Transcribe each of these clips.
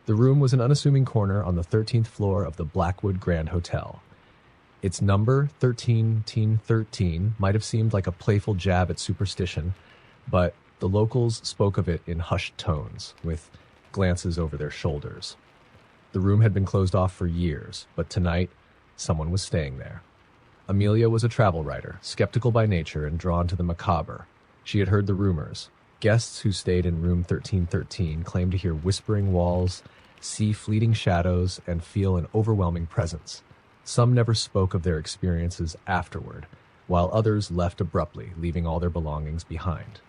The room was an unassuming corner on the 13th floor of the Blackwood Grand Hotel. Its number, 1313, might have seemed like a playful jab at superstition, but the locals spoke of it in hushed tones, with glances over their shoulders. The room had been closed off for years, but tonight, someone was staying there. Amelia was a travel writer, skeptical by nature and drawn to the macabre. She had heard the rumors. Guests who stayed in room 1313 claimed to hear whispering walls, see fleeting shadows, and feel an overwhelming presence. Some never spoke of their experiences afterward, while others left abruptly, leaving all their belongings behind.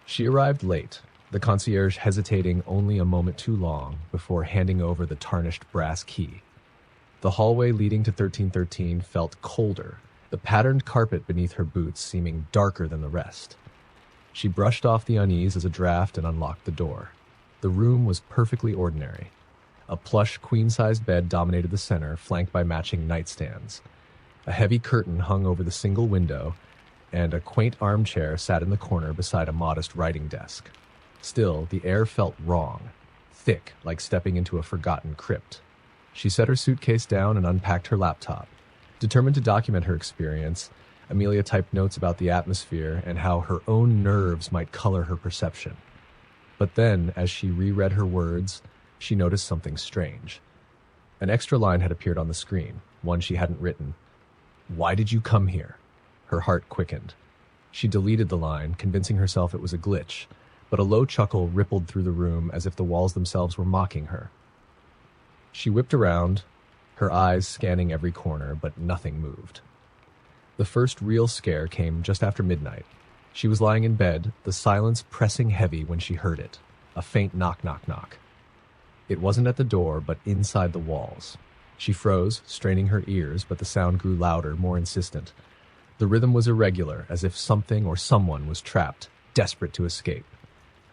She arrived late, the concierge hesitating only a moment too long before handing over the tarnished brass key. The hallway leading to 1313 felt colder, the patterned carpet beneath her boots seeming darker than the rest. She brushed off the unease as a draft and unlocked the door. The room was perfectly ordinary. A plush queen-sized bed dominated the center, flanked by matching nightstands. A heavy curtain hung over the single window, and a quaint armchair sat in the corner beside a modest writing desk. Still, the air felt wrong, thick, like stepping into a forgotten crypt. She set her suitcase down and unpacked her laptop. Determined to document her experience, Amelia typed notes about the atmosphere and how her own nerves might color her perception. But then, as she reread her words, she noticed something strange. An extra line had appeared on the screen, one she hadn't written. "Why did you come here?" Her heart quickened. She deleted the line, convincing herself it was a glitch, but a low chuckle rippled through the room as if the walls themselves were mocking her. She whipped around, her eyes scanning every corner, but nothing moved. The first real scare came just after midnight. She was lying in bed, the silence pressing heavy when she heard it. A faint knock, knock, knock. It wasn't at the door, but inside the walls. She froze, straining her ears, but the sound grew louder, more insistent. The rhythm was irregular, as if something or someone was trapped, desperate to escape.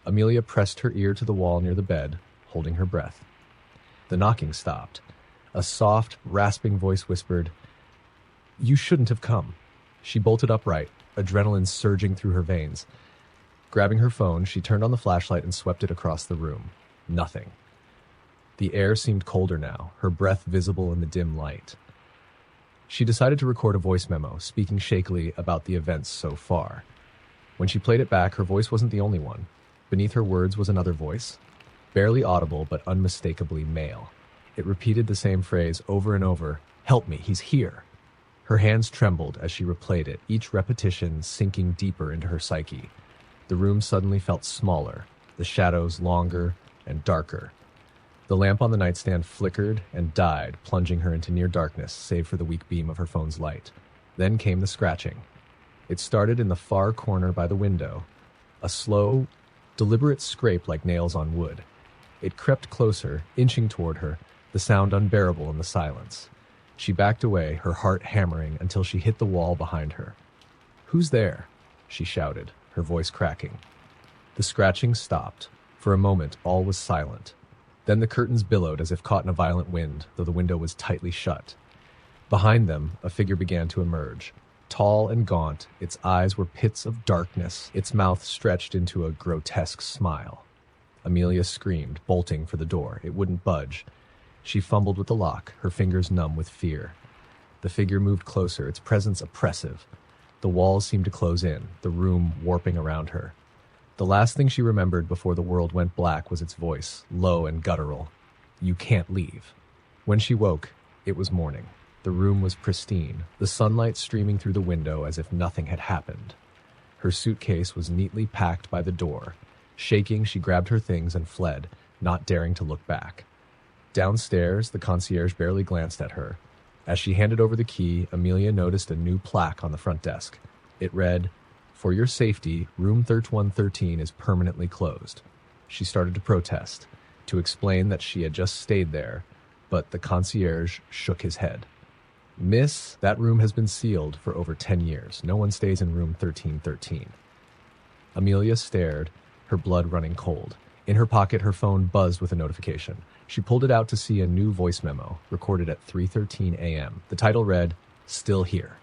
Amelia pressed her ear to the wall near the bed, holding her breath. The knocking stopped. A soft, rasping voice whispered, "You shouldn't have come." She bolted upright, adrenaline surging through her veins. Grabbing her phone, she turned on the flashlight and swept it across the room. Nothing. The air seemed colder now, her breath visible in the dim light. She decided to record a voice memo, speaking shakily about the events so far. When she played it back, her voice wasn't the only one. Beneath her words was another voice, barely audible but unmistakably male. It repeated the same phrase over and over, "Help me, he's here." Her hands trembled as she replayed it, each repetition sinking deeper into her psyche. The room suddenly felt smaller, the shadows longer and darker. The lamp on the nightstand flickered and died, plunging her into near darkness, save for the weak beam of her phone's light. Then came the scratching. It started in the far corner by the window, a slow, deliberate scrape like nails on wood. It crept closer, inching toward her, the sound unbearable in the silence. She backed away, her heart hammering, until she hit the wall behind her. "Who's there?" she shouted, her voice cracking. The scratching stopped. For a moment, all was silent. Then the curtains billowed as if caught in a violent wind, though the window was tightly shut. Behind them, a figure began to emerge. Tall and gaunt, its eyes were pits of darkness, its mouth stretched into a grotesque smile. Amelia screamed, bolting for the door. It wouldn't budge. She fumbled with the lock, her fingers numb with fear. The figure moved closer, its presence oppressive. The walls seemed to close in, the room warping around her. The last thing she remembered before the world went black was its voice, low and guttural. "You can't leave." When she woke, it was morning. The room was pristine, the sunlight streaming through the window as if nothing had happened. Her suitcase was neatly packed by the door. Shaking, she grabbed her things and fled, not daring to look back. Downstairs, the concierge barely glanced at her. As she handed over the key, Amelia noticed a new plaque on the front desk. It read, "For your safety, room 3113 is permanently closed." She started to protest, to explain that she had just stayed there, but the concierge shook his head. "Miss, that room has been sealed for over 10 years. No one stays in room 1313. Amelia stared, her blood running cold. In her pocket, her phone buzzed with a notification. She pulled it out to see a new voice memo, recorded at 3:13 a.m. The title read, "Still Here."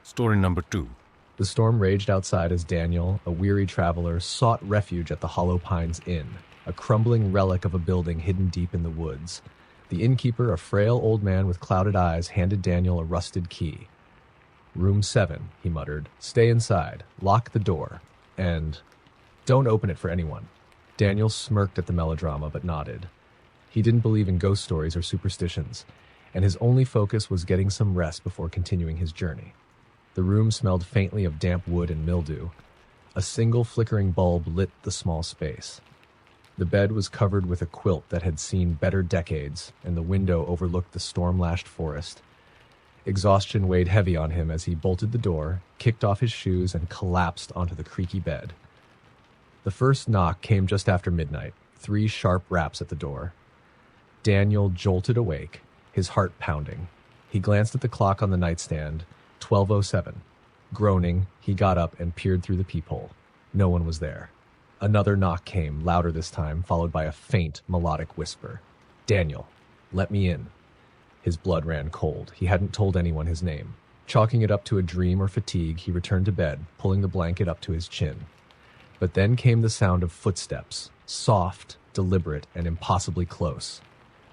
Story number 2. The storm raged outside as Daniel, a weary traveler, sought refuge at the Hollow Pines Inn. a crumbling relic of a building hidden deep in the woods. The innkeeper, a frail old man with clouded eyes, handed Daniel a rusted key. "Room 7, he muttered. "Stay inside, lock the door, and don't open it for anyone." Daniel smirked at the melodrama but nodded. He didn't believe in ghost stories or superstitions, and his only focus was getting some rest before continuing his journey. The room smelled faintly of damp wood and mildew. A single flickering bulb lit the small space. The bed was covered with a quilt that had seen better decades, and the window overlooked the storm-lashed forest. Exhaustion weighed heavy on him as he bolted the door, kicked off his shoes, and collapsed onto the creaky bed. The first knock came just after midnight, 3 sharp raps at the door. Daniel jolted awake, his heart pounding. He glanced at the clock on the nightstand, 12:07. Groaning, he got up and peered through the peephole. No one was there. Another knock came, louder this time, followed by a faint, melodic whisper. "Daniel, let me in." His blood ran cold. He hadn't told anyone his name. Chalking it up to a dream or fatigue, he returned to bed, pulling the blanket up to his chin. But then came the sound of footsteps, soft, deliberate, and impossibly close.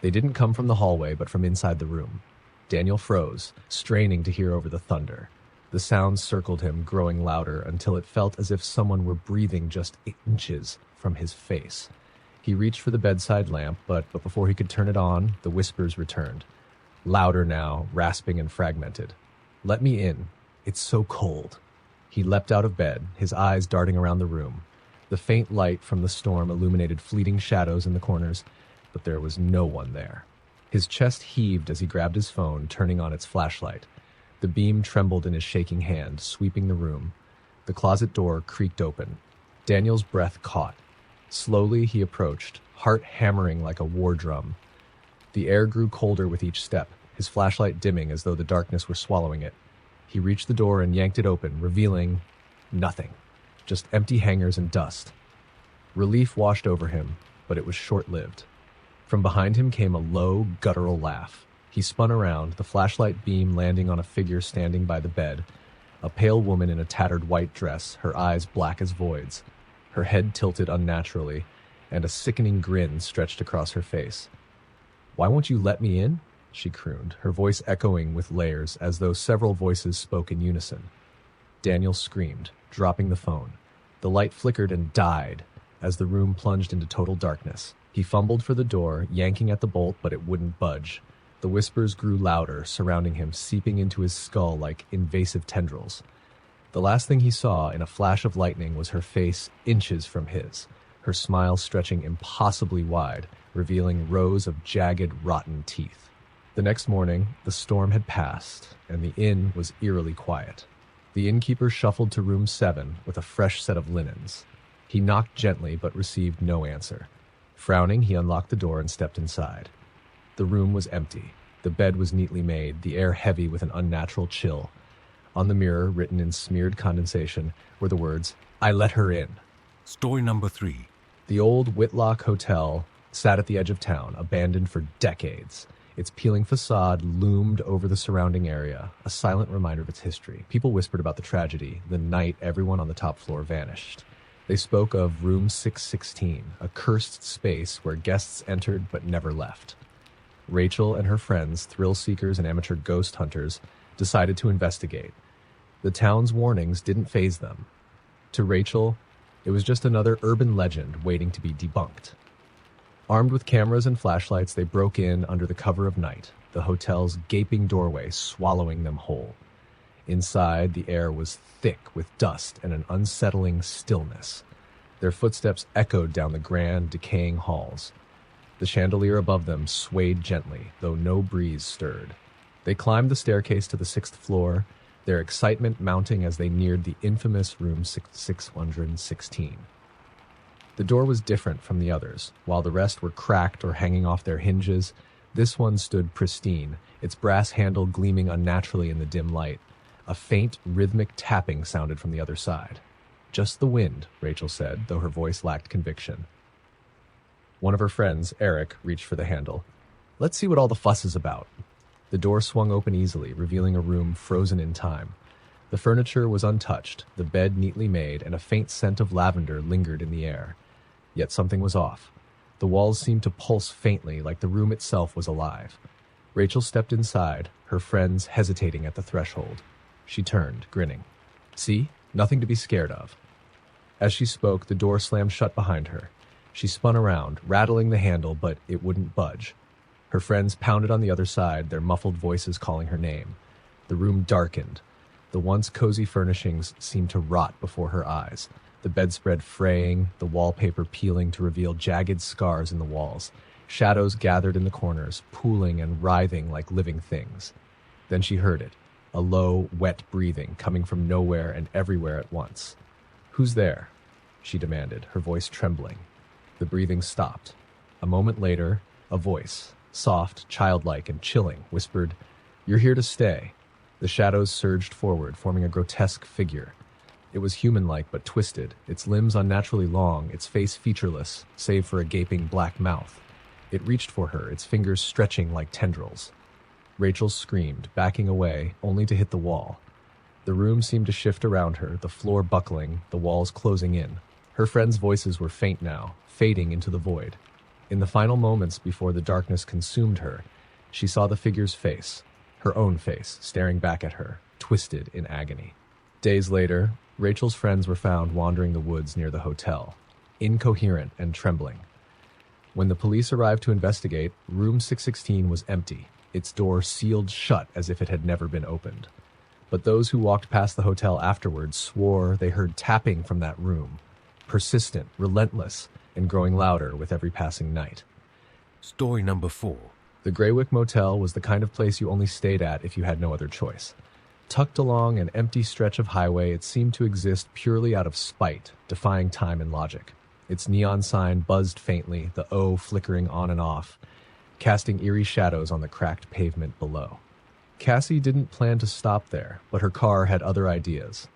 They didn't come from the hallway, but from inside the room. Daniel froze, straining to hear over the thunder. The sound circled him, growing louder, until it felt as if someone were breathing just inches from his face. He reached for the bedside lamp, but before he could turn it on, the whispers returned. Louder now, rasping and fragmented. "Let me in. It's so cold." He leapt out of bed, his eyes darting around the room. The faint light from the storm illuminated fleeting shadows in the corners, but there was no one there. His chest heaved as he grabbed his phone, turning on its flashlight. The beam trembled in his shaking hand, sweeping the room. The closet door creaked open. Daniel's breath caught. Slowly he approached, heart hammering like a war drum. The air grew colder with each step, his flashlight dimming as though the darkness were swallowing it. He reached the door and yanked it open, revealing nothing, just empty hangers and dust. Relief washed over him, but it was short-lived. From behind him came a low, guttural laugh. He spun around, the flashlight beam landing on a figure standing by the bed, a pale woman in a tattered white dress, her eyes black as voids, her head tilted unnaturally, and a sickening grin stretched across her face. "Why won't you let me in?" she crooned, her voice echoing with layers as though several voices spoke in unison. Daniel screamed, dropping the phone. The light flickered and died as the room plunged into total darkness. He fumbled for the door, yanking at the bolt, but it wouldn't budge. The whispers grew louder, surrounding him, seeping into his skull like invasive tendrils. The last thing he saw in a flash of lightning was her face inches from his, her smile stretching impossibly wide, revealing rows of jagged, rotten teeth. The next morning, the storm had passed, and the inn was eerily quiet. The innkeeper shuffled to room 7 with a fresh set of linens. He knocked gently, but received no answer. Frowning, he unlocked the door and stepped inside. The room was empty. The bed was neatly made, the air heavy with an unnatural chill. On the mirror, written in smeared condensation, were the words, "I let her in." Story number 3. The old Whitlock Hotel sat at the edge of town, abandoned for decades. Its peeling facade loomed over the surrounding area, a silent reminder of its history. People whispered about the tragedy, the night everyone on the top floor vanished. They spoke of room 616, a cursed space where guests entered but never left. Rachel and her friends, thrill seekers and amateur ghost hunters, decided to investigate. The town's warnings didn't faze them. To Rachel, it was just another urban legend waiting to be debunked. Armed with cameras and flashlights, they broke in under the cover of night, the hotel's gaping doorway swallowing them whole. Inside, the air was thick with dust and an unsettling stillness. Their footsteps echoed down the grand, decaying halls. The chandelier above them swayed gently, though no breeze stirred. They climbed the staircase to the 6th floor, their excitement mounting as they neared the infamous room 616. The door was different from the others. While the rest were cracked or hanging off their hinges, this one stood pristine, its brass handle gleaming unnaturally in the dim light. A faint, rhythmic tapping sounded from the other side. "Just the wind," Rachel said, though her voice lacked conviction. One of her friends, Eric, reached for the handle. "Let's see what all the fuss is about." The door swung open easily, revealing a room frozen in time. The furniture was untouched, the bed neatly made, and a faint scent of lavender lingered in the air. Yet something was off. The walls seemed to pulse faintly, like the room itself was alive. Rachel stepped inside, her friends hesitating at the threshold. She turned, grinning. "See? Nothing to be scared of." As she spoke, the door slammed shut behind her. She spun around, rattling the handle, but it wouldn't budge. Her friends pounded on the other side, their muffled voices calling her name. The room darkened. The once cozy furnishings seemed to rot before her eyes, the bedspread fraying, the wallpaper peeling to reveal jagged scars in the walls. Shadows gathered in the corners, pooling and writhing like living things. Then she heard it, a low, wet breathing coming from nowhere and everywhere at once. "Who's there?" she demanded, her voice trembling. The breathing stopped. A moment later, a voice, soft, childlike, and chilling, whispered, "You're here to stay." The shadows surged forward, forming a grotesque figure. It was human-like but twisted, its limbs unnaturally long, its face featureless, save for a gaping black mouth. It reached for her, its fingers stretching like tendrils. Rachel screamed, backing away, only to hit the wall. The room seemed to shift around her, the floor buckling, the walls closing in. Her friends' voices were faint now, fading into the void. In the final moments before the darkness consumed her, she saw the figure's face, her own face, staring back at her, twisted in agony. Days later, Rachel's friends were found wandering the woods near the hotel, incoherent and trembling. When the police arrived to investigate, room 616 was empty, its door sealed shut as if it had never been opened. But those who walked past the hotel afterwards swore they heard tapping from that room, persistent, relentless, and growing louder with every passing night. Story number 4. The Greywick Motel was the kind of place you only stayed at if you had no other choice. Tucked along an empty stretch of highway, it seemed to exist purely out of spite, defying time and logic. Its neon sign buzzed faintly, the O flickering on and off, casting eerie shadows on the cracked pavement below. Cassie didn't plan to stop there, but her car had other ideas.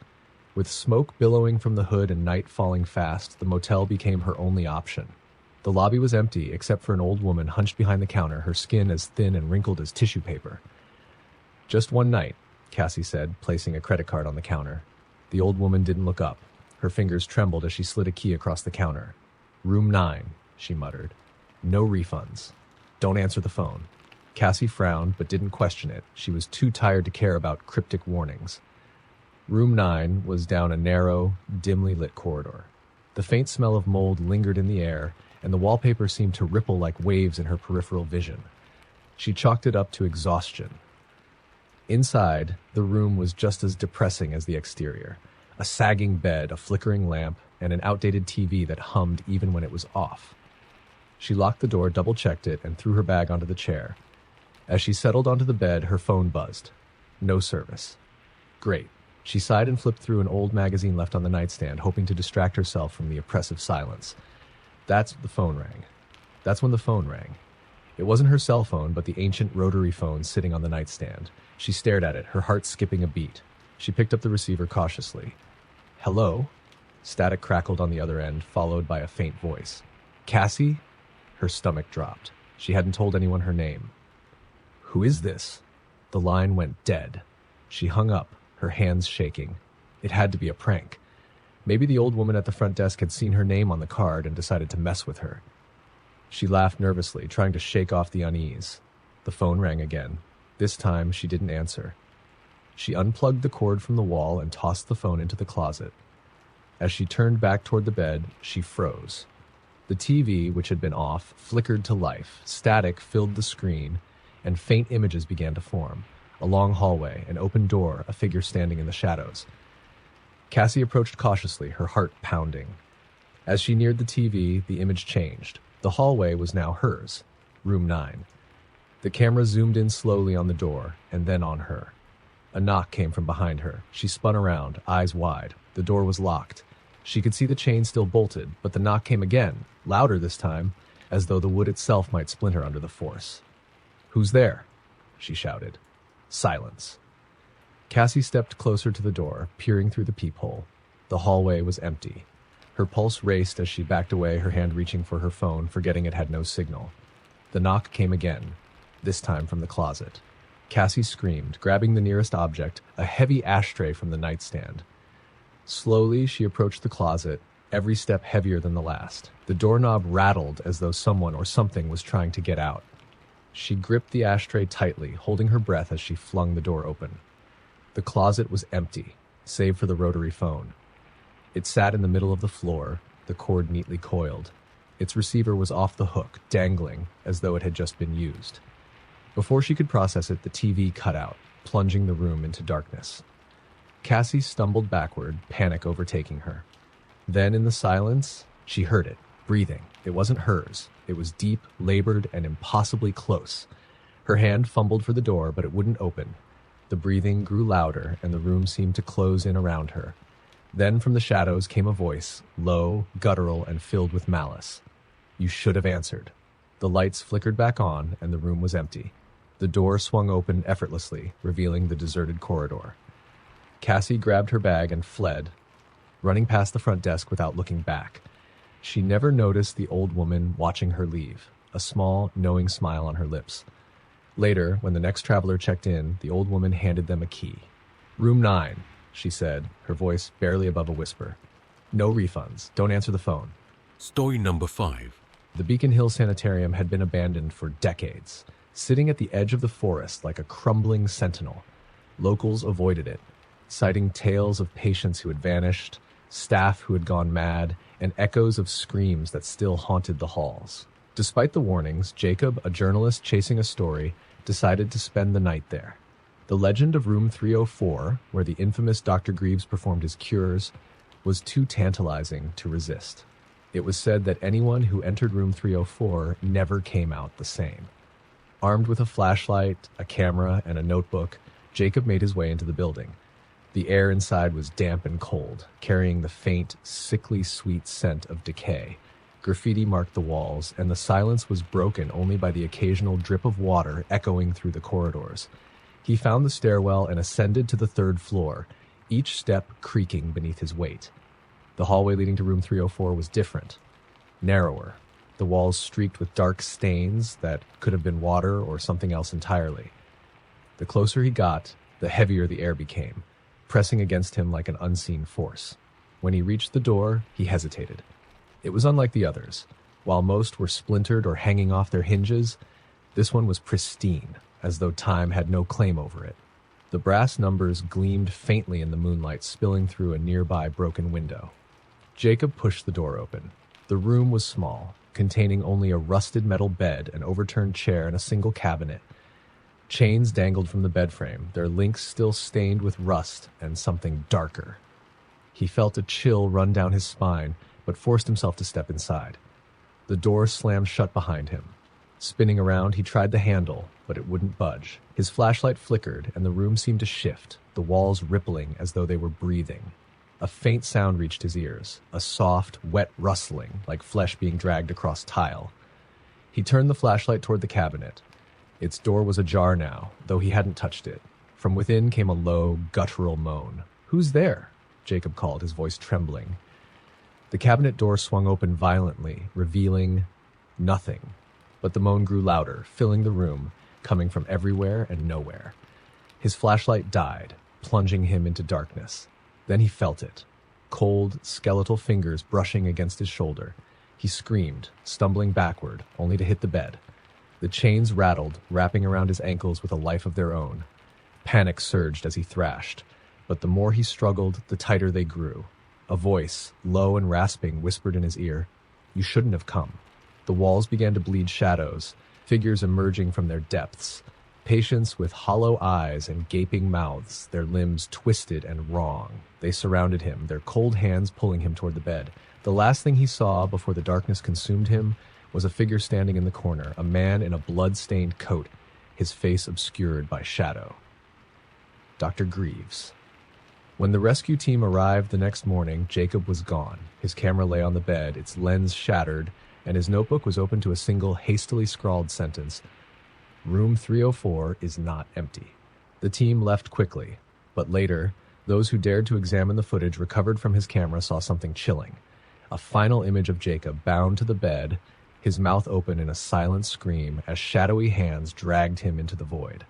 With smoke billowing from the hood and night falling fast, the motel became her only option. The lobby was empty, except for an old woman hunched behind the counter, her skin as thin and wrinkled as tissue paper. "Just one night," Cassie said, placing a credit card on the counter. The old woman didn't look up. Her fingers trembled as she slid a key across the counter. "Room 9, she muttered. "No refunds. Don't answer the phone." Cassie frowned, but didn't question it. She was too tired to care about cryptic warnings. Room 9 was down a narrow, dimly lit corridor. The faint smell of mold lingered in the air, and the wallpaper seemed to ripple like waves in her peripheral vision. She chalked it up to exhaustion. Inside, the room was just as depressing as the exterior. A sagging bed, a flickering lamp, and an outdated TV that hummed even when it was off. She locked the door, double-checked it, and threw her bag onto the chair. As she settled onto the bed, her phone buzzed. No service. Great. She sighed and flipped through an old magazine left on the nightstand, hoping to distract herself from the oppressive silence. That's when the phone rang. It wasn't her cell phone, but the ancient rotary phone sitting on the nightstand. She stared at it, her heart skipping a beat. She picked up the receiver cautiously. "Hello?" Static crackled on the other end, followed by a faint voice. "Cassie?" Her stomach dropped. She hadn't told anyone her name. "Who is this?" The line went dead. She hung up, her hands shaking. It had to be a prank. Maybe the old woman at the front desk had seen her name on the card and decided to mess with her. She laughed nervously, trying to shake off the unease. The phone rang again. This time, she didn't answer. She unplugged the cord from the wall and tossed the phone into the closet. As she turned back toward the bed, she froze. The TV, which had been off, flickered to life. Static filled the screen, and faint images began to form. A long hallway, an open door, a figure standing in the shadows. Cassie approached cautiously, her heart pounding. As she neared the TV, the image changed. The hallway was now hers, room 9. The camera zoomed in slowly on the door, and then on her. A knock came from behind her. She spun around, eyes wide. The door was locked. She could see the chain still bolted, but the knock came again, louder this time, as though the wood itself might splinter under the force. "Who's there?" she shouted. Silence. Cassie stepped closer to the door, peering through the peephole. The hallway was empty. Her pulse raced as she backed away, her hand reaching for her phone, forgetting it had no signal. The knock came again, this time from the closet. Cassie screamed, grabbing the nearest object, a heavy ashtray from the nightstand. Slowly, she approached the closet, every step heavier than the last. The doorknob rattled as though someone or something was trying to get out. She gripped the ashtray tightly, holding her breath as she flung the door open. The closet was empty, save for the rotary phone. It sat in the middle of the floor, the cord neatly coiled. Its receiver was off the hook, dangling as though it had just been used. Before she could process it, the TV cut out, plunging the room into darkness. Cassie stumbled backward, panic overtaking her. Then, in the silence, she heard it, breathing. It wasn't hers. It was deep, labored, and impossibly close. Her hand fumbled for the door, but it wouldn't open. The breathing grew louder, and the room seemed to close in around her. Then from the shadows came a voice, low, guttural, and filled with malice. "You should have answered." The lights flickered back on, and the room was empty. The door swung open effortlessly, revealing the deserted corridor. Cassie grabbed her bag and fled, running past the front desk without looking back. She never noticed the old woman watching her leave, a small, knowing smile on her lips. Later, when the next traveler checked in, the old woman handed them a key. "Room 9, she said, her voice barely above a whisper. "No refunds. Don't answer the phone." Story number 5. The Beacon Hill Sanitarium had been abandoned for decades, sitting at the edge of the forest like a crumbling sentinel. Locals avoided it, citing tales of patients who had vanished, staff who had gone mad, and echoes of screams that still haunted the halls. Despite the warnings, Jacob, a journalist chasing a story, decided to spend the night there. The legend of Room 304, where the infamous Dr. Greaves performed his cures, was too tantalizing to resist. It was said that anyone who entered Room 304 never came out the same. Armed with a flashlight, a camera, and a notebook, Jacob made his way into the building. The air inside was damp and cold, carrying the faint, sickly sweet scent of decay. Graffiti marked the walls, and the silence was broken only by the occasional drip of water echoing through the corridors. He found the stairwell and ascended to the 3rd floor, each step creaking beneath his weight. The hallway leading to room 304 was different, narrower, the walls streaked with dark stains that could have been water or something else entirely. The closer he got, the heavier the air became, pressing against him like an unseen force. When he reached the door, he hesitated. It was unlike the others. While most were splintered or hanging off their hinges, this one was pristine, as though time had no claim over it. The brass numbers gleamed faintly in the moonlight spilling through a nearby broken window. Jacob pushed the door open. The room was small, containing only a rusted metal bed, an overturned chair, and a single cabinet. Chains dangled from the bed frame, their links still stained with rust and something darker. He felt a chill run down his spine, but forced himself to step inside. The door slammed shut behind him. Spinning around, he tried the handle, but it wouldn't budge. His flashlight flickered, and the room seemed to shift, the walls rippling as though they were breathing. A faint sound reached his ears, a soft, wet rustling, like flesh being dragged across tile. He turned the flashlight toward the cabinet. Its door was ajar now, though he hadn't touched it. From within came a low, guttural moan. "Who's there?" Jacob called, his voice trembling. The cabinet door swung open violently, revealing nothing. But the moan grew louder, filling the room, coming from everywhere and nowhere. His flashlight died, plunging him into darkness. Then he felt it. Cold, skeletal fingers brushing against his shoulder. He screamed, stumbling backward, only to hit the bed. The chains rattled, wrapping around his ankles with a life of their own. Panic surged as he thrashed, but the more he struggled, the tighter they grew. A voice, low and rasping, whispered in his ear, "You shouldn't have come." The walls began to bleed shadows, figures emerging from their depths. Patients with hollow eyes and gaping mouths, their limbs twisted and wrong. They surrounded him, their cold hands pulling him toward the bed. The last thing he saw before the darkness consumed him was a figure standing in the corner, a man in a blood-stained coat, his face obscured by shadow. Dr. Greaves. When the rescue team arrived the next morning, Jacob was gone. His camera lay on the bed, its lens shattered, and his notebook was open to a single hastily scrawled sentence. Room 304 is not empty. The team left quickly, but later, those who dared to examine the footage recovered from his camera saw something chilling. A final image of Jacob bound to the bed, his mouth open in a silent scream as shadowy hands dragged him into the void.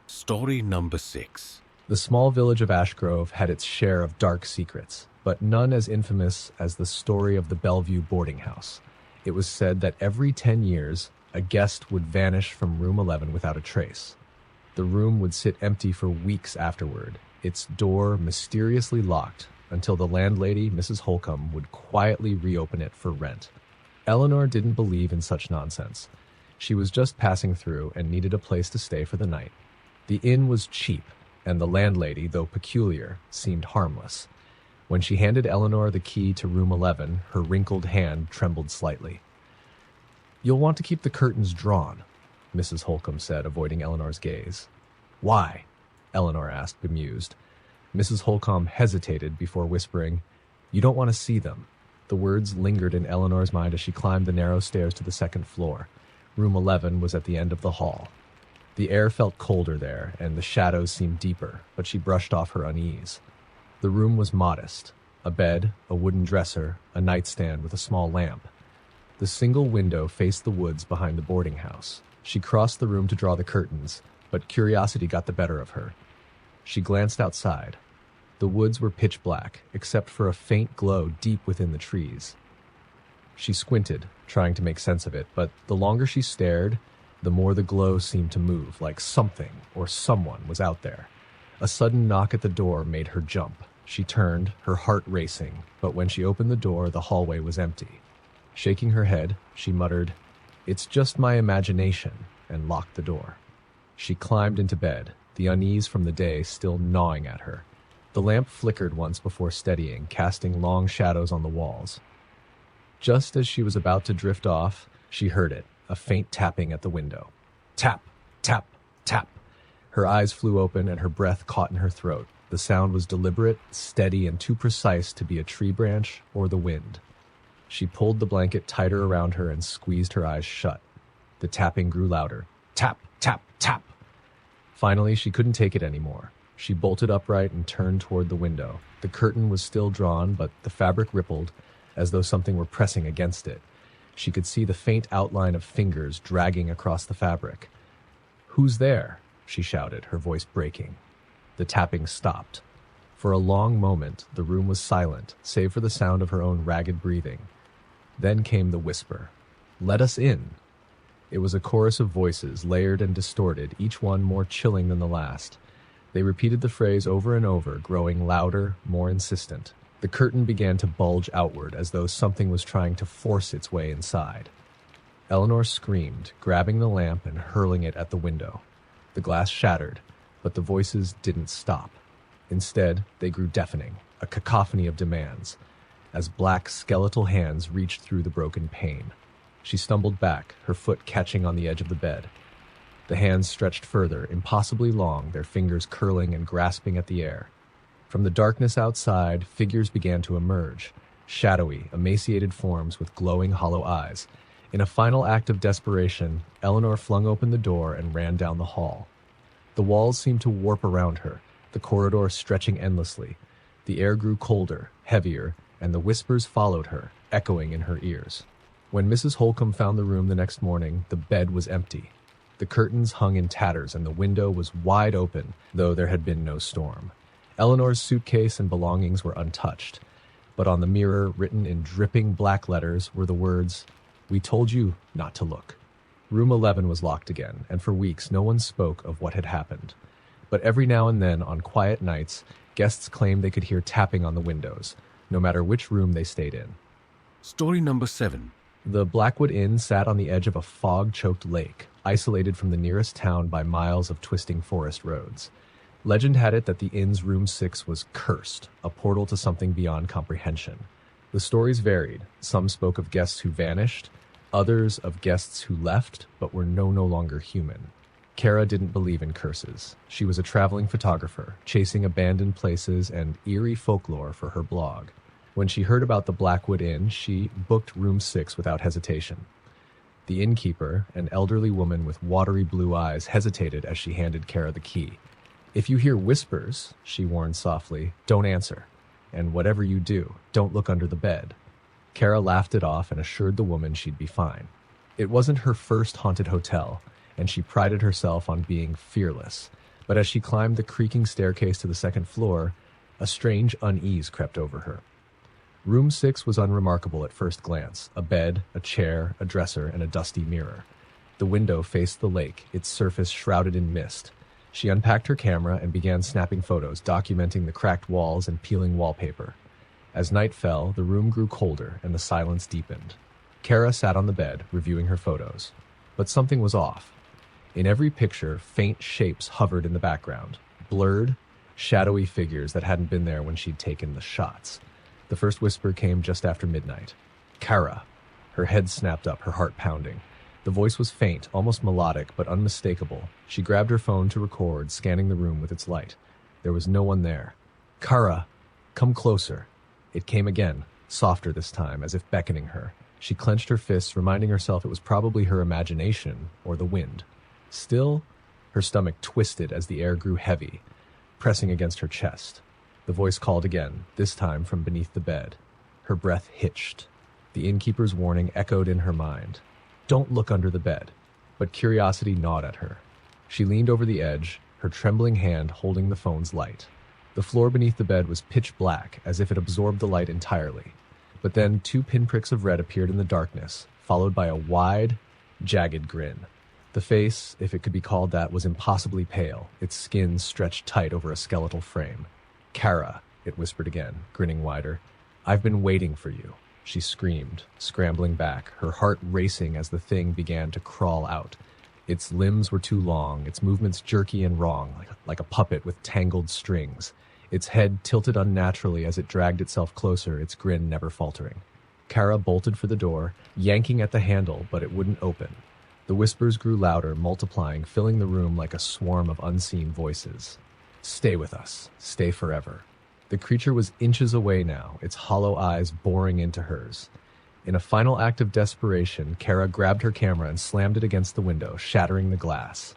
Story number 6. The small village of Ashgrove had its share of dark secrets. but none as infamous as the story of the Bellevue boarding house. It was said that every 10 years, a guest would vanish from room 11 without a trace. The room would sit empty for weeks afterward, its door mysteriously locked until the landlady, Mrs. Holcomb, would quietly reopen it for rent. Eleanor didn't believe in such nonsense. She was just passing through and needed a place to stay for the night. The inn was cheap, and the landlady, though peculiar, seemed harmless. When she handed Eleanor the key to room 11, her wrinkled hand trembled slightly. "You'll want to keep the curtains drawn," Mrs. Holcomb said, avoiding Eleanor's gaze. "Why?" Eleanor asked, bemused. Mrs. Holcomb hesitated before whispering, "You don't want to see them." The words lingered in Eleanor's mind as she climbed the narrow stairs to the second floor. Room 11 was at the end of the hall. The air felt colder there, and the shadows seemed deeper, but she brushed off her unease. The room was modest. A bed, a wooden dresser, a nightstand with a small lamp. The single window faced the woods behind the boarding house. She crossed the room to draw the curtains, but curiosity got the better of her. She glanced outside. The woods were pitch black, except for a faint glow deep within the trees. She squinted, trying to make sense of it, but the longer she stared, the more the glow seemed to move, like something or someone was out there. A sudden knock at the door made her jump. She turned, her heart racing, but when she opened the door, the hallway was empty. Shaking her head, she muttered, "It's just my imagination," and locked the door. She climbed into bed, the unease from the day still gnawing at her. The lamp flickered once before steadying, casting long shadows on the walls. Just as she was about to drift off, she heard it, a faint tapping at the window. Tap, tap, tap. Her eyes flew open and her breath caught in her throat. The sound was deliberate, steady, and too precise to be a tree branch or the wind. She pulled the blanket tighter around her and squeezed her eyes shut. The tapping grew louder. Tap, tap, tap. Finally, she couldn't take it anymore. She bolted upright and turned toward the window. The curtain was still drawn, but the fabric rippled, as though something were pressing against it. She could see the faint outline of fingers dragging across the fabric. "Who's there?" she shouted, her voice breaking. The tapping stopped. For a long moment, the room was silent, save for the sound of her own ragged breathing. Then came the whisper. "Let us in." It was a chorus of voices, layered and distorted, each one more chilling than the last. They repeated the phrase over and over, growing louder, more insistent. The curtain began to bulge outward, as though something was trying to force its way inside. Eleanor screamed, grabbing the lamp and hurling it at the window. The glass shattered, but the voices didn't stop. Instead, they grew deafening, a cacophony of demands, as black skeletal hands reached through the broken pane. She stumbled back, her foot catching on the edge of the bed. The hands stretched further, impossibly long, their fingers curling and grasping at the air. From the darkness outside, figures began to emerge, shadowy, emaciated forms with glowing hollow eyes. In a final act of desperation, Eleanor flung open the door and ran down the hall. The walls seemed to warp around her, the corridor stretching endlessly. The air grew colder, heavier, and the whispers followed her, echoing in her ears. When Mrs. Holcomb found the room the next morning, the bed was empty. The curtains hung in tatters and the window was wide open, though there had been no storm. Eleanor's suitcase and belongings were untouched, but on the mirror, written in dripping black letters, were the words, "We told you not to look." Room 11 was locked again, and for weeks no one spoke of what had happened. But every now and then, on quiet nights, guests claimed they could hear tapping on the windows, no matter which room they stayed in. Story number 7. The Blackwood Inn sat on the edge of a fog-choked lake, isolated from the nearest town by miles of twisting forest roads. Legend had it that the inn's room 6 was cursed, a portal to something beyond comprehension. The stories varied. Some spoke of guests who vanished, others of guests who left but were no longer human. Kara didn't believe in curses. She was a traveling photographer, chasing abandoned places and eerie folklore for her blog. When she heard about the Blackwood Inn, she booked room 6 without hesitation. The innkeeper, an elderly woman with watery blue eyes, hesitated as she handed Kara the key. "If you hear whispers," she warned softly, "don't answer. And whatever you do, don't look under the bed." Kara laughed it off and assured the woman she'd be fine. It wasn't her first haunted hotel, and she prided herself on being fearless. But as she climbed the creaking staircase to the second floor, a strange unease crept over her. Room 6 was unremarkable at first glance. A bed, a chair, a dresser, and a dusty mirror. The window faced the lake, its surface shrouded in mist. She unpacked her camera and began snapping photos, documenting the cracked walls and peeling wallpaper. As night fell, the room grew colder and the silence deepened. Kara sat on the bed, reviewing her photos. But something was off. In every picture, faint shapes hovered in the background. Blurred, shadowy figures that hadn't been there when she'd taken the shots. The first whisper came just after midnight. Kara. Her head snapped up, her heart pounding. The voice was faint, almost melodic, but unmistakable. She grabbed her phone to record, scanning the room with its light. There was no one there. Kara, come closer. It came again, softer this time, as if beckoning her. She clenched her fists, reminding herself it was probably her imagination or the wind. Still, her stomach twisted as the air grew heavy, pressing against her chest. The voice called again, this time from beneath the bed. Her breath hitched. The innkeeper's warning echoed in her mind. Don't look under the bed. But curiosity gnawed at her. She leaned over the edge, her trembling hand holding the phone's light. The floor beneath the bed was pitch black, as if it absorbed the light entirely. But then 2 pinpricks of red appeared in the darkness, followed by a wide, jagged grin. The face, if it could be called that, was impossibly pale, its skin stretched tight over a skeletal frame. Kara, it whispered again, grinning wider. I've been waiting for you, she screamed, scrambling back, her heart racing as the thing began to crawl out. Its limbs were too long, its movements jerky and wrong, like a puppet with tangled strings. Its head tilted unnaturally as it dragged itself closer, its grin never faltering. Kara bolted for the door, yanking at the handle, but it wouldn't open. The whispers grew louder, multiplying, filling the room like a swarm of unseen voices. Stay with us. Stay forever. The creature was inches away now, its hollow eyes boring into hers. In a final act of desperation, Kara grabbed her camera and slammed it against the window, shattering the glass.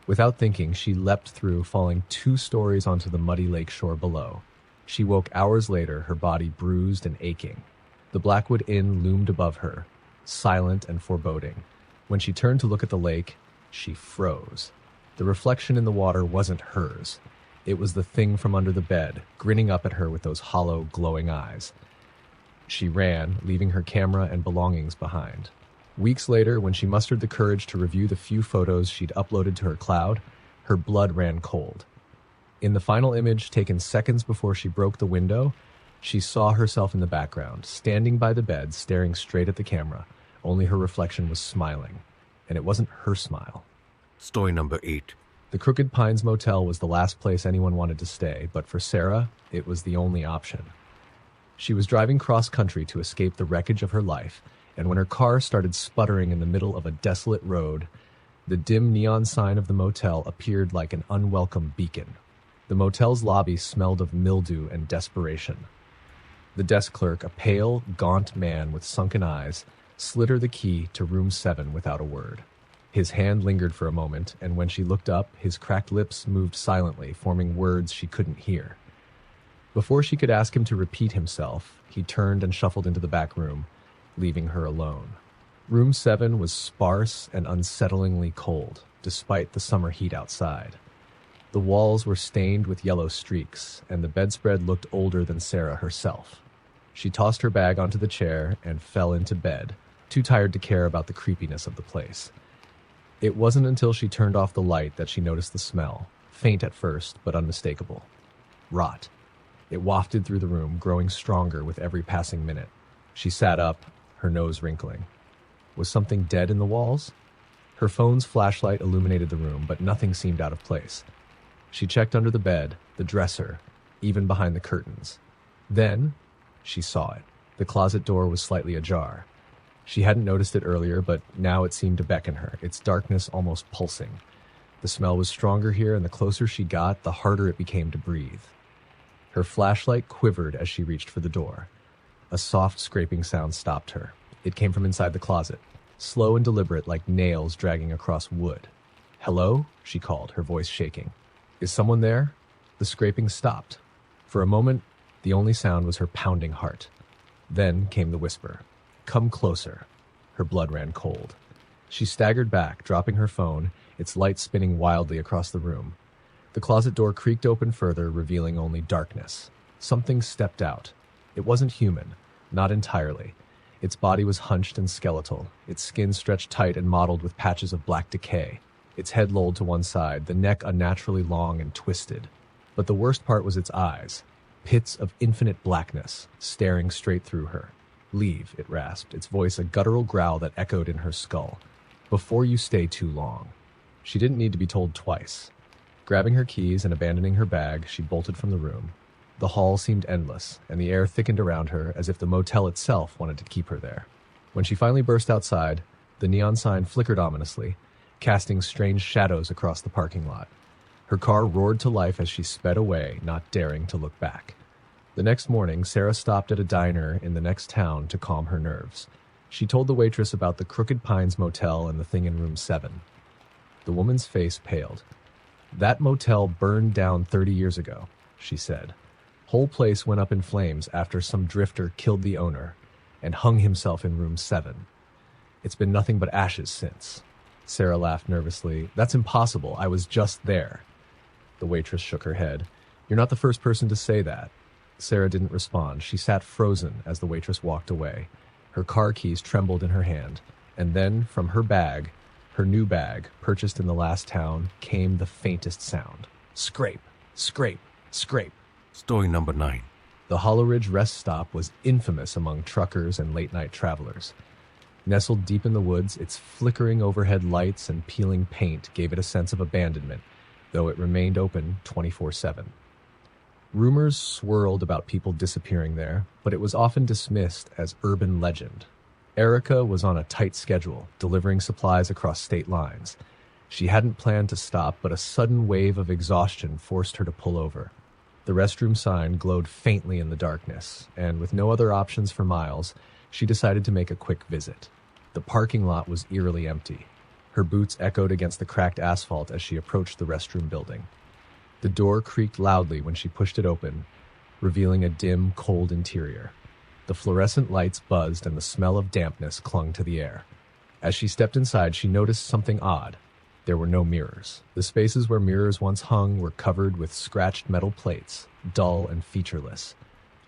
Without thinking, she leapt through, falling 2 stories onto the muddy lakeshore below. She woke hours later, her body bruised and aching. The Blackwood Inn loomed above her, silent and foreboding. When she turned to look at the lake, she froze. The reflection in the water wasn't hers. It was the thing from under the bed, grinning up at her with those hollow, glowing eyes. She ran, leaving her camera and belongings behind. Weeks later, when she mustered the courage to review the few photos she'd uploaded to her cloud, her blood ran cold. In the final image, taken seconds before she broke the window, she saw herself in the background, standing by the bed, staring straight at the camera. Only her reflection was smiling, and it wasn't her smile. Story number 8. The Crooked Pines Motel was the last place anyone wanted to stay, but for Sarah, it was the only option. She was driving cross-country to escape the wreckage of her life, and when her car started sputtering in the middle of a desolate road, the dim neon sign of the motel appeared like an unwelcome beacon. The motel's lobby smelled of mildew and desperation. The desk clerk, a pale, gaunt man with sunken eyes, slid her the key to room 7 without a word. His hand lingered for a moment, and when she looked up, his cracked lips moved silently, forming words she couldn't hear. Before she could ask him to repeat himself, he turned and shuffled into the back room, leaving her alone. Room 7 was sparse and unsettlingly cold, despite the summer heat outside. The walls were stained with yellow streaks, and the bedspread looked older than Sarah herself. She tossed her bag onto the chair and fell into bed, too tired to care about the creepiness of the place. It wasn't until she turned off the light that she noticed the smell, faint at first, but unmistakable. Rot. It wafted through the room, growing stronger with every passing minute. She sat up, her nose wrinkling. Was something dead in the walls? Her phone's flashlight illuminated the room, but nothing seemed out of place. She checked under the bed, the dresser, even behind the curtains. Then, she saw it. The closet door was slightly ajar. She hadn't noticed it earlier, but now it seemed to beckon her, its darkness almost pulsing. The smell was stronger here, and the closer she got, the harder it became to breathe. Her flashlight quivered as she reached for the door. A soft scraping sound stopped her. It came from inside the closet, slow and deliberate, like nails dragging across wood. "Hello?" she called, her voice shaking. "Is someone there?" The scraping stopped. For a moment, the only sound was her pounding heart. Then came the whisper, "Come closer." Her blood ran cold. She staggered back, dropping her phone, its light spinning wildly across the room. The closet door creaked open further, revealing only darkness. Something stepped out. It wasn't human. Not entirely. Its body was hunched and skeletal, its skin stretched tight and mottled with patches of black decay, its head lolled to one side, the neck unnaturally long and twisted. But the worst part was its eyes, pits of infinite blackness, staring straight through her. "Leave," it rasped, its voice a guttural growl that echoed in her skull. "Before you stay too long." She didn't need to be told twice. Grabbing her keys and abandoning her bag, she bolted from the room. The hall seemed endless, and the air thickened around her as if the motel itself wanted to keep her there. When she finally burst outside, the neon sign flickered ominously, casting strange shadows across the parking lot. Her car roared to life as she sped away, not daring to look back. The next morning, Sarah stopped at a diner in the next town to calm her nerves. She told the waitress about the Crooked Pines Motel and the thing in room 7. The woman's face paled. "That motel burned down 30 years ago," she said. "Whole place went up in flames after some drifter killed the owner and hung himself in room 7. It's been nothing but ashes since." Sarah laughed nervously. "That's impossible. I was just there." The waitress shook her head. "You're not the first person to say that." Sarah didn't respond. She sat frozen as the waitress walked away. Her car keys trembled in her hand, and then from her bag, her new bag, purchased in the last town, came the faintest sound. Scrape, scrape, scrape. Story number 9. The Hollow Ridge rest stop was infamous among truckers and late-night travelers. Nestled deep in the woods, its flickering overhead lights and peeling paint gave it a sense of abandonment, though it remained open 24/7. Rumors swirled about people disappearing there, but it was often dismissed as urban legend. Erica was on a tight schedule, delivering supplies across state lines. She hadn't planned to stop, but a sudden wave of exhaustion forced her to pull over. The restroom sign glowed faintly in the darkness, and with no other options for miles, she decided to make a quick visit. The parking lot was eerily empty. Her boots echoed against the cracked asphalt as she approached the restroom building. The door creaked loudly when she pushed it open, revealing a dim, cold interior. The fluorescent lights buzzed and the smell of dampness clung to the air. As she stepped inside, she noticed something odd. There were no mirrors. The spaces where mirrors once hung were covered with scratched metal plates, dull and featureless.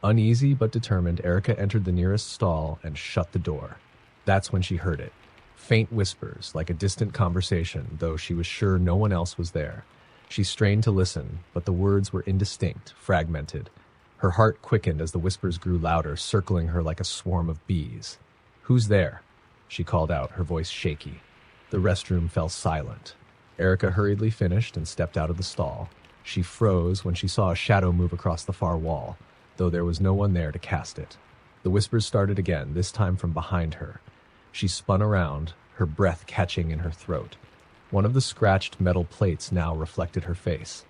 Uneasy but determined, Erica entered the nearest stall and shut the door. That's when she heard it. Faint whispers, like a distant conversation, though she was sure no one else was there. She strained to listen, but the words were indistinct, fragmented. Her heart quickened as the whispers grew louder, circling her like a swarm of bees. "Who's there?" she called out, her voice shaky. The restroom fell silent. Erica hurriedly finished and stepped out of the stall. She froze when she saw a shadow move across the far wall, though there was no one there to cast it. The whispers started again, this time from behind her. She spun around, her breath catching in her throat. One of the scratched metal plates now reflected her face.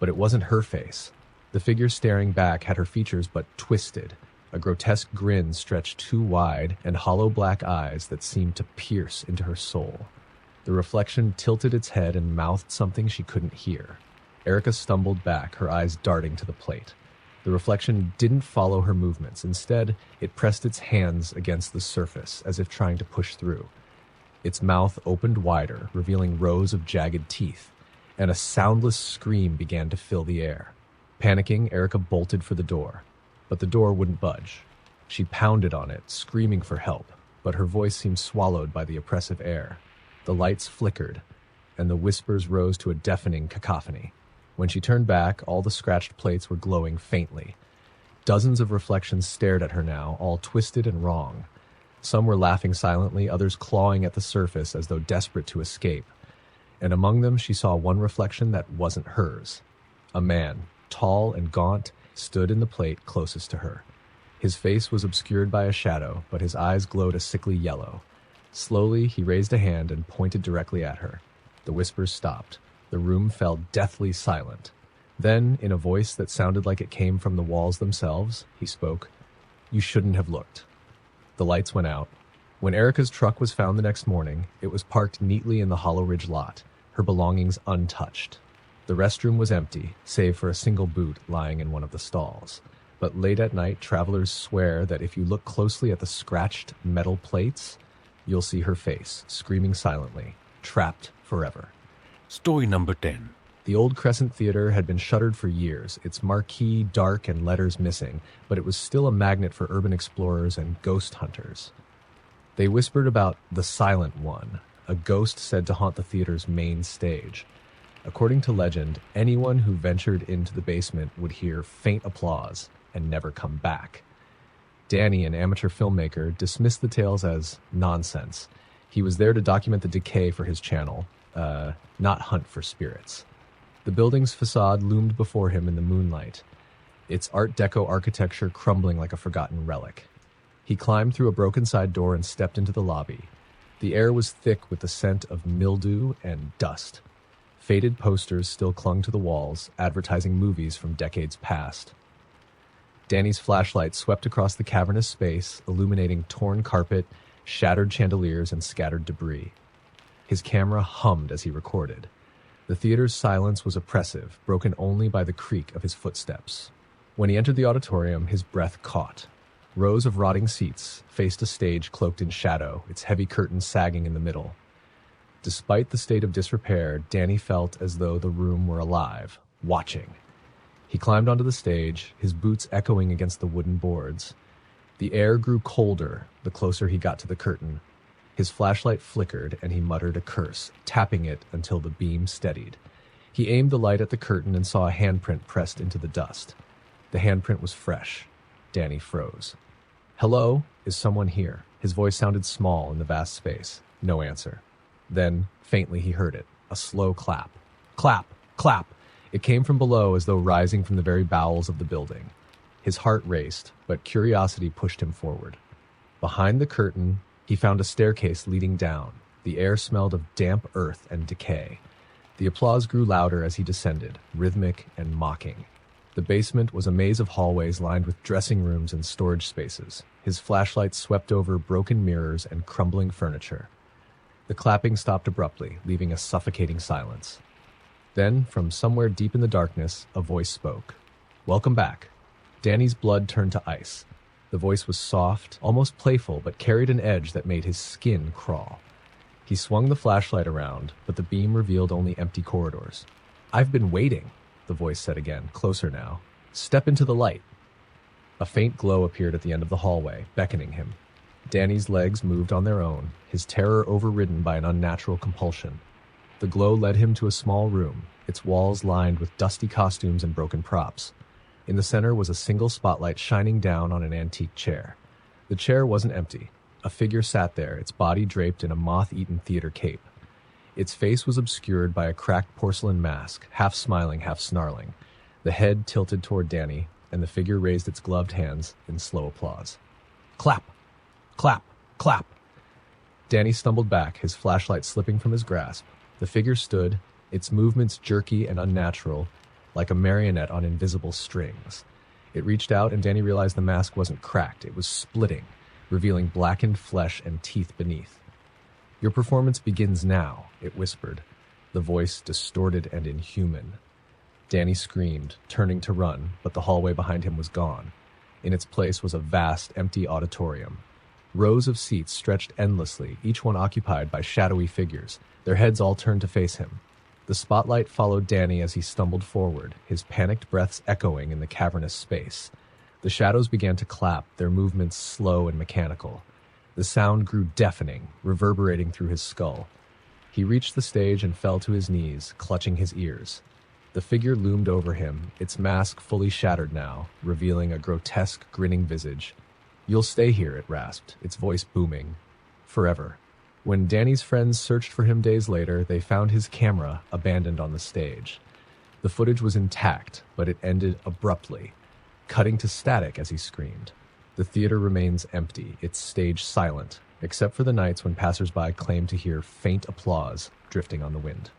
But it wasn't her face. The figure staring back had her features but twisted, a grotesque grin stretched too wide, and hollow black eyes that seemed to pierce into her soul. The reflection tilted its head and mouthed something she couldn't hear. Erica stumbled back, her eyes darting to the plate. The reflection didn't follow her movements. Instead, it pressed its hands against the surface, as if trying to push through. Its mouth opened wider, revealing rows of jagged teeth, and a soundless scream began to fill the air. Panicking, Erica bolted for the door, but the door wouldn't budge. She pounded on it, screaming for help, but her voice seemed swallowed by the oppressive air. The lights flickered, and the whispers rose to a deafening cacophony. When she turned back, all the scratched plates were glowing faintly. Dozens of reflections stared at her now, all twisted and wrong. Some were laughing silently, others clawing at the surface as though desperate to escape. And among them she saw one reflection that wasn't hers. A man, tall and gaunt, stood in the plate closest to her. His face was obscured by a shadow, but his eyes glowed a sickly yellow. Slowly, he raised a hand and pointed directly at her. The whispers stopped. The room fell deathly silent. Then, in a voice that sounded like it came from the walls themselves, he spoke. "You shouldn't have looked." The lights went out. When Erica's truck was found the next morning, it was parked neatly in the Hollow Ridge lot, her belongings untouched. The restroom was empty, save for a single boot lying in one of the stalls. But late at night, travelers swear that if you look closely at the scratched metal plates, you'll see her face, screaming silently, trapped forever. Story number 10. The old Crescent Theater had been shuttered for years, its marquee dark and letters missing, but it was still a magnet for urban explorers and ghost hunters. They whispered about the Silent One, a ghost said to haunt the theater's main stage. According to legend, anyone who ventured into the basement would hear faint applause and never come back. Danny, an amateur filmmaker, dismissed the tales as nonsense. He was there to document the decay for his channel, not hunt for spirits. The building's facade loomed before him in the moonlight, its Art Deco architecture crumbling like a forgotten relic. He climbed through a broken side door and stepped into the lobby. The air was thick with the scent of mildew and dust. Faded posters still clung to the walls, advertising movies from decades past. Danny's flashlight swept across the cavernous space, illuminating torn carpet, shattered chandeliers, and scattered debris. His camera hummed as he recorded. The theater's silence was oppressive, broken only by the creak of his footsteps. When he entered the auditorium, his breath caught. Rows of rotting seats faced a stage cloaked in shadow, its heavy curtains sagging in the middle. Despite the state of disrepair, Danny felt as though the room were alive, watching. He climbed onto the stage, his boots echoing against the wooden boards. The air grew colder the closer he got to the curtain. His flashlight flickered, and he muttered a curse, tapping it until the beam steadied. He aimed the light at the curtain and saw a handprint pressed into the dust. The handprint was fresh. Danny froze. "Hello? Is someone here?" His voice sounded small in the vast space. No answer. Then, faintly, he heard it. A slow clap. Clap! Clap! It came from below as though rising from the very bowels of the building. His heart raced, but curiosity pushed him forward. Behind the curtain, he found a staircase leading down. The air smelled of damp earth and decay. The applause grew louder as he descended, rhythmic and mocking. The basement was a maze of hallways lined with dressing rooms and storage spaces. His flashlight swept over broken mirrors and crumbling furniture. The clapping stopped abruptly, leaving a suffocating silence. Then, from somewhere deep in the darkness, a voice spoke. "Welcome back." Danny's blood turned to ice. The voice was soft, almost playful, but carried an edge that made his skin crawl. He swung the flashlight around, but the beam revealed only empty corridors. "I've been waiting," the voice said again, closer now. "Step into the light." A faint glow appeared at the end of the hallway, beckoning him. Danny's legs moved on their own, his terror overridden by an unnatural compulsion. The glow led him to a small room, its walls lined with dusty costumes and broken props. In the center was a single spotlight shining down on an antique chair. The chair wasn't empty. A figure sat there, its body draped in a moth-eaten theater cape. Its face was obscured by a cracked porcelain mask, half smiling, half snarling. The head tilted toward Danny, and the figure raised its gloved hands in slow applause. Clap! Clap! Clap! Danny stumbled back, his flashlight slipping from his grasp. The figure stood, its movements jerky and unnatural, like a marionette on invisible strings. It reached out, and Danny realized the mask wasn't cracked, it was splitting, revealing blackened flesh and teeth beneath. "Your performance begins now," it whispered, the voice distorted and inhuman. Danny screamed, turning to run, but the hallway behind him was gone. In its place was a vast, empty auditorium. Rows of seats stretched endlessly, each one occupied by shadowy figures, their heads all turned to face him. The spotlight followed Danny as he stumbled forward, his panicked breaths echoing in the cavernous space. The shadows began to clap, their movements slow and mechanical. The sound grew deafening, reverberating through his skull. He reached the stage and fell to his knees, clutching his ears. The figure loomed over him, its mask fully shattered now, revealing a grotesque, grinning visage. "You'll stay here," it rasped, its voice booming. "Forever." When Danny's friends searched for him days later, they found his camera abandoned on the stage. The footage was intact, but it ended abruptly, cutting to static as he screamed. The theater remains empty, its stage silent, except for the nights when passersby claimed to hear faint applause drifting on the wind.